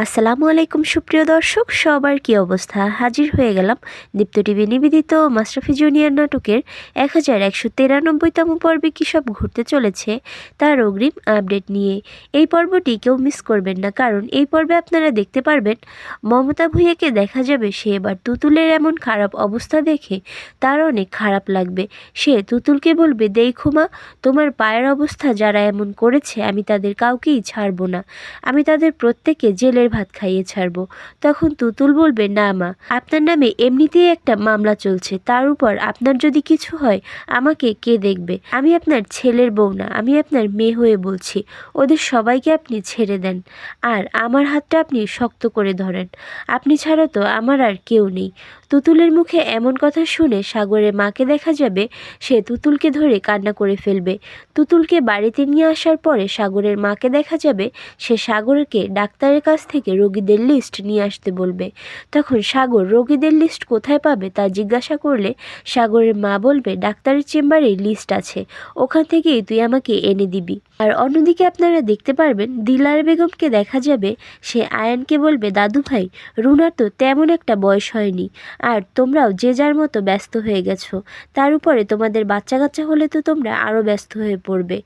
আসসালামু আলাইকুম সুপ্রিয় দর্শক, সবার কি অবস্থা? হাজির হয়ে গেলাম দীপ্ত টিভি নিবেদিত মাশরাফি জুনিয়র নাটকের 1193তম পর্বে কী সব ঘটতে চলেছে তার অগ্রিম আপডেট নিয়ে। এই পর্বটি কেউ মিস করবেন না, কারণ এই পর্বে আপনারা দেখতে পারবেন মমতা ভূঁইয়াকে দেখা যাবে সে এবার তুতুলের এমন খারাপ অবস্থা দেখে তার অনেক খারাপ লাগবে। সে তুতুলকে বলবে, দেখো মা, তোমার পায়ের অবস্থা যারা এমন করেছে আমি তাদের কাউকেই ছাড়বো না, আমি তাদের প্রত্যেককে জেলের ভাত খাইয়ে ছাড়বো। তখন তুতুল বলবে, না মা, আপনার নামে এমনিতেই একটা মামলা চলছে, তার উপর আপনার যদি কিছু হয় আমাকে কে দেখবে? আমি আপনার ছেলের বউ না, আমি আপনার মেয়ে হয়ে বলছি, ওদের সবাইকে আপনি ছেড়ে দেন আর আমার হাতটা আপনি শক্ত করে ধরেন, আপনি ছাড়া তো আমার আর কেউ নেই। তুতুলের মুখে এমন কথা শুনে সাগরের মাকে দেখা যাবে সে তুতুলকে ধরে কান্না করে ফেলবে। তুতুলকে বাড়িতে নিয়ে আসার পরে সাগরের মাকে দেখা যাবে সে সাগরকে ডাক্তারের কাছ থেকে রোগীদের লিস্ট নিয়ে আসতে বলবে। তখন সাগর রোগীদের লিস্ট কোথায় পাবে তা জিজ্ঞাসা করলে সাগরের মা বলবে, ডাক্তারের চেম্বারে লিস্ট আছে, ওখান থেকেই তুই আমাকে এনে দিবি। আর অন্যদিকে আপনারা দেখতে পারবেন দিলার বেগমকে দেখা যাবে সে আয়ানকে বলবে, দাদু ভাই, রুনার তো তেমন একটা বয়স হয়নি, আর তোমরাও যে যার মতো ব্যস্ত হয়ে গেছো, তার উপরে তোমাদের বাচ্চা কাচ্চা হলে তো তোমরা আরও ব্যস্ত হয়ে পড়বে,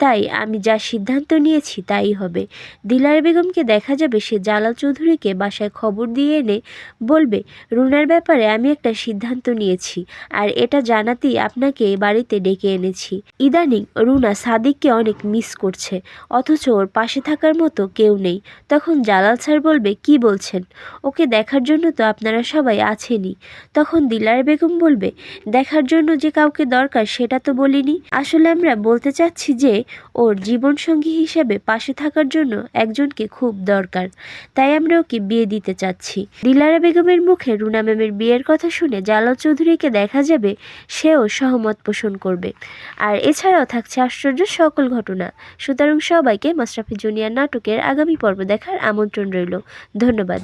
তাই আমি যা সিদ্ধান্ত নিয়েছি তাই হবে। দিলার বেগমকে দেখা যাবে সে জালাল চৌধুরীকে বাসায় খবর দিয়ে এনে বলবে, রুনার ব্যাপারে আমি একটা সিদ্ধান্ত নিয়েছি আর এটা জানাতেই আপনাকে এই বাড়িতে ডেকে এনেছি। ইদানিং রুনা সাদিককে অনেক মিস করছে, অথচ ওর পাশে থাকার মতো কেউ নেই। তখন জালাল স্যার বলবে, কি বলছেন? ওকে দেখার জন্য তো আপনারা সবাই আছেনই। তখন দিলার বেগম বলবে, দেখার জন্য যে কাউকে দরকার সেটা তো বলিনি, আসলে আমরা বলতে চাচ্ছি যে ওর জীবনসঙ্গী হিসেবে পাশে থাকার জন্য একজনকে খুব দরকার, তাই আমরা ওকে বিয়ে দিতে চাচ্ছি। দিলারা বেগমের মুখে রুনা ম্যামের বিয়ের কথা শুনে জালাল চৌধুরীকে দেখা যাবে সেও সহমত পোষণ করবে। আর এছাড়াও থাকছে আশ্চর্য সকল ঘটনা। সুতরাং সবাইকে মাশরাফি জুনিয়র নাটকের আগামী পর্ব দেখার আমন্ত্রণ রইল। ধন্যবাদ।